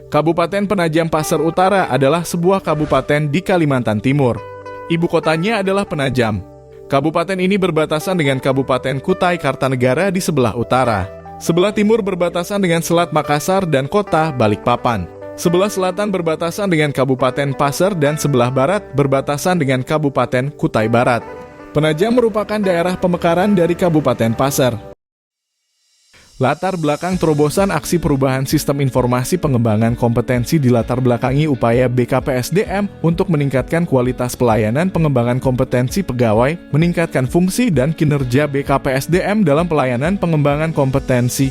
Kabupaten Penajam Pasar Utara adalah sebuah kabupaten di Kalimantan Timur. Ibu kotanya adalah Penajam. Kabupaten ini berbatasan dengan Kabupaten Kutai Kartanegara di sebelah utara. Sebelah timur berbatasan dengan Selat Makassar dan kota Balikpapan. Sebelah selatan berbatasan dengan Kabupaten Pasir dan sebelah barat berbatasan dengan Kabupaten Kutai Barat. Penajam merupakan daerah pemekaran dari Kabupaten Pasir. Latar belakang terobosan aksi perubahan sistem informasi pengembangan kompetensi dilatar belakangi upaya BKPSDM untuk meningkatkan kualitas pelayanan pengembangan kompetensi pegawai, meningkatkan fungsi dan kinerja BKPSDM dalam pelayanan pengembangan kompetensi,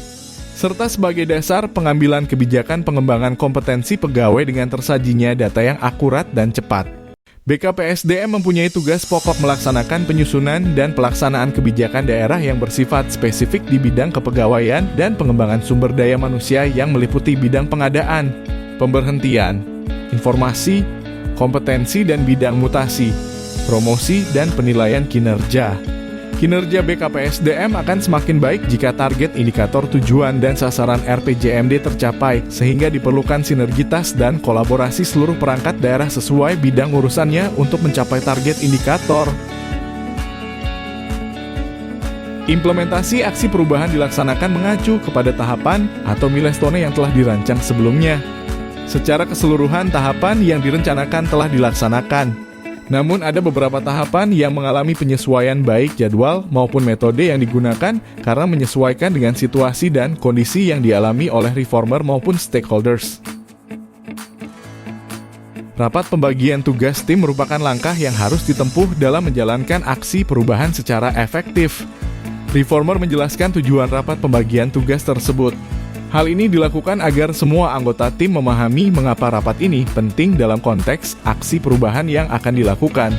serta sebagai dasar pengambilan kebijakan pengembangan kompetensi pegawai dengan tersajinya data yang akurat dan cepat. BKPSDM mempunyai tugas pokok melaksanakan penyusunan dan pelaksanaan kebijakan daerah yang bersifat spesifik di bidang kepegawaian dan pengembangan sumber daya manusia yang meliputi bidang pengadaan, pemberhentian, informasi, kompetensi dan bidang mutasi, promosi dan penilaian kinerja. Kinerja BKPSDM akan semakin baik jika target indikator tujuan dan sasaran RPJMD tercapai, sehingga diperlukan sinergitas dan kolaborasi seluruh perangkat daerah sesuai bidang urusannya untuk mencapai target indikator. Implementasi aksi perubahan dilaksanakan mengacu kepada tahapan atau milestone yang telah dirancang sebelumnya. Secara keseluruhan, tahapan yang direncanakan telah dilaksanakan. Namun ada beberapa tahapan yang mengalami penyesuaian baik jadwal maupun metode yang digunakan karena menyesuaikan dengan situasi dan kondisi yang dialami oleh reformer maupun stakeholders. Rapat pembagian tugas tim merupakan langkah yang harus ditempuh dalam menjalankan aksi perubahan secara efektif. Reformer menjelaskan tujuan rapat pembagian tugas tersebut. Hal ini dilakukan agar semua anggota tim memahami mengapa rapat ini penting dalam konteks aksi perubahan yang akan dilakukan.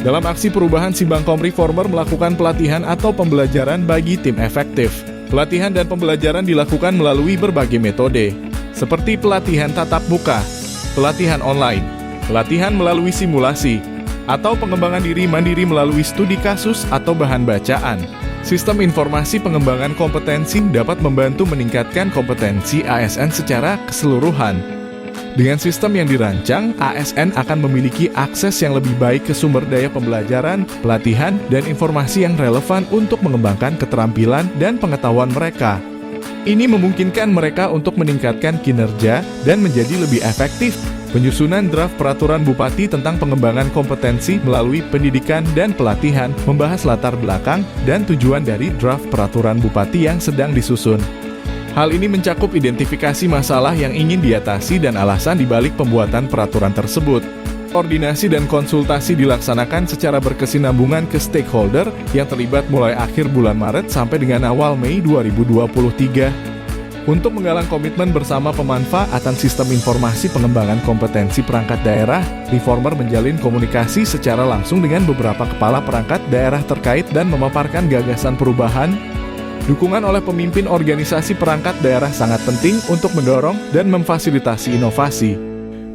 Dalam aksi perubahan, Simbangkom Reformer melakukan pelatihan atau pembelajaran bagi tim efektif. Pelatihan dan pembelajaran dilakukan melalui berbagai metode, seperti pelatihan tatap muka, pelatihan online, pelatihan melalui simulasi, atau pengembangan diri mandiri melalui studi kasus atau bahan bacaan. Sistem informasi pengembangan kompetensi dapat membantu meningkatkan kompetensi ASN secara keseluruhan. Dengan sistem yang dirancang, ASN akan memiliki akses yang lebih baik ke sumber daya pembelajaran, pelatihan, dan informasi yang relevan untuk mengembangkan keterampilan dan pengetahuan mereka. Ini memungkinkan mereka untuk meningkatkan kinerja dan menjadi lebih efektif. Penyusunan draft peraturan Bupati tentang pengembangan kompetensi melalui pendidikan dan pelatihan membahas latar belakang dan tujuan dari draft peraturan Bupati yang sedang disusun. Hal ini mencakup identifikasi masalah yang ingin diatasi dan alasan dibalik pembuatan peraturan tersebut. Koordinasi dan konsultasi dilaksanakan secara berkesinambungan ke stakeholder yang terlibat mulai akhir bulan Maret sampai dengan awal Mei 2023. Untuk menggalang komitmen bersama pemanfaatan sistem informasi pengembangan kompetensi perangkat daerah, Reformer menjalin komunikasi secara langsung dengan beberapa kepala perangkat daerah terkait dan memaparkan gagasan perubahan. Dukungan oleh pemimpin organisasi perangkat daerah sangat penting untuk mendorong dan memfasilitasi inovasi.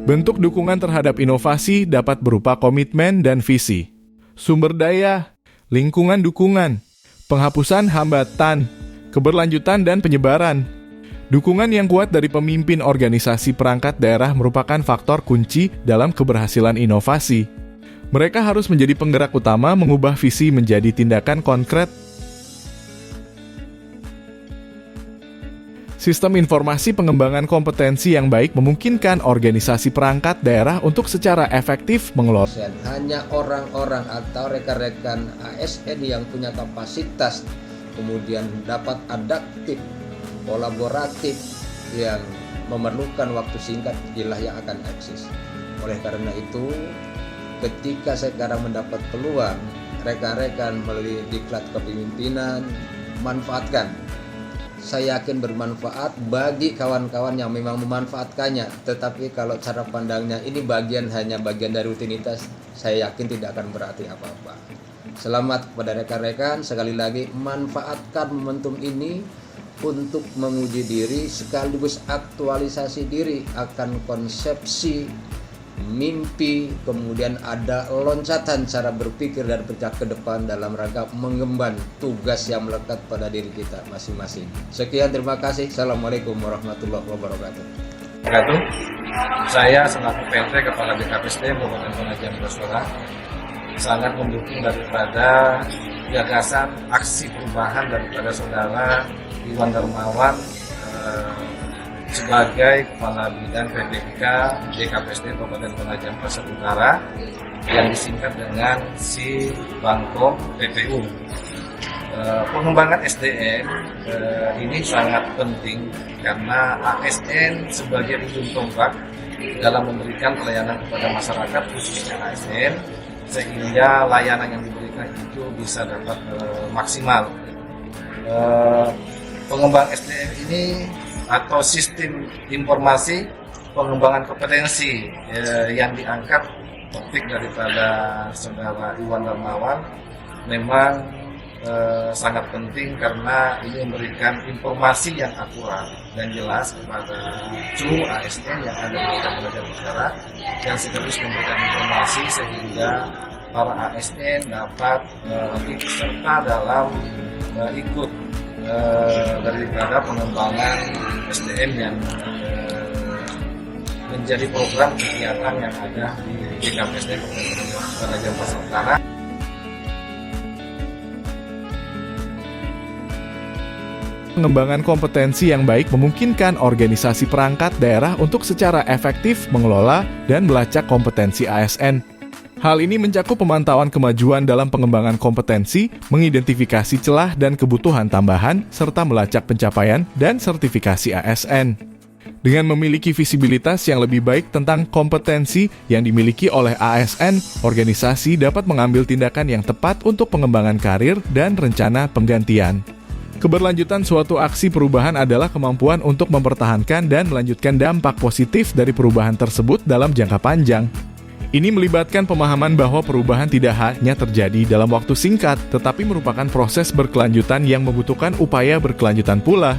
Bentuk dukungan terhadap inovasi dapat berupa komitmen dan visi, sumber daya, lingkungan dukungan, penghapusan hambatan, keberlanjutan dan penyebaran. Dukungan yang kuat dari pemimpin organisasi perangkat daerah merupakan faktor kunci dalam keberhasilan inovasi. Mereka harus menjadi penggerak utama mengubah visi menjadi tindakan konkret. Sistem informasi pengembangan kompetensi yang baik memungkinkan organisasi perangkat daerah untuk secara efektif mengelola. Hanya orang-orang atau rekan-rekan ASN yang punya kapasitas, kemudian dapat adaptif, kolaboratif, yang memerlukan waktu singkat inilah yang akan eksis. Oleh karena itu, ketika sekarang mendapat peluang, rekan-rekan melalui diklat kepemimpinan, manfaatkan. Saya yakin bermanfaat bagi kawan-kawan yang memang memanfaatkannya. Tetapi kalau cara pandangnya ini hanya bagian dari rutinitas, saya yakin tidak akan berarti apa-apa. Selamat kepada rekan-rekan, sekali lagi manfaatkan momentum ini untuk menguji diri sekaligus aktualisasi diri akan konsepsi mimpi, kemudian ada loncatan cara berpikir dan bergerak ke depan dalam rangka mengemban tugas yang melekat pada diri kita masing-masing. Sekian, terima kasih. Assalamualaikum warahmatullahi wabarakatuh. Saya selaku PLT Kepala BKPSD Kabupaten Penajam Pasir sangat mendukung daripada gagasan aksi perubahan daripada saudara Iwan Darmawan sebagai Kepala Bidang PPK BKPSD Kabupaten Penajam Pasir Utara yang disingkat dengan si Bangkom PPU. Pengembangan SDM ini sangat penting karena ASN sebagai ujung tombak dalam memberikan pelayanan kepada masyarakat khususnya ASN, sehingga layanan yang diberikan itu bisa dapat maksimal. Pengembang SDM ini atau sistem informasi pengembangan kompetensi yang diangkat topik daripada saudara Iwan Darmawan memang sangat penting karena ini memberikan informasi yang akurat dan jelas kepada seluruh ASN yang ada di Kabupaten Utara yang sekaligus memberikan informasi sehingga para ASN dapat ikut serta dalam ikut daripada pengembangan SDM yang menjadi program kegiatan yang ada di BKPSD Penajam Pasir Utara. Pengembangan kompetensi yang baik memungkinkan organisasi perangkat daerah untuk secara efektif mengelola dan melacak kompetensi ASN. Hal ini mencakup pemantauan kemajuan dalam pengembangan kompetensi, mengidentifikasi celah dan kebutuhan tambahan, serta melacak pencapaian dan sertifikasi ASN. Dengan memiliki visibilitas yang lebih baik tentang kompetensi yang dimiliki oleh ASN, organisasi dapat mengambil tindakan yang tepat untuk pengembangan karir dan rencana penggantian. Keberlanjutan suatu aksi perubahan adalah kemampuan untuk mempertahankan dan melanjutkan dampak positif dari perubahan tersebut dalam jangka panjang. Ini melibatkan pemahaman bahwa perubahan tidak hanya terjadi dalam waktu singkat, tetapi merupakan proses berkelanjutan yang membutuhkan upaya berkelanjutan pula.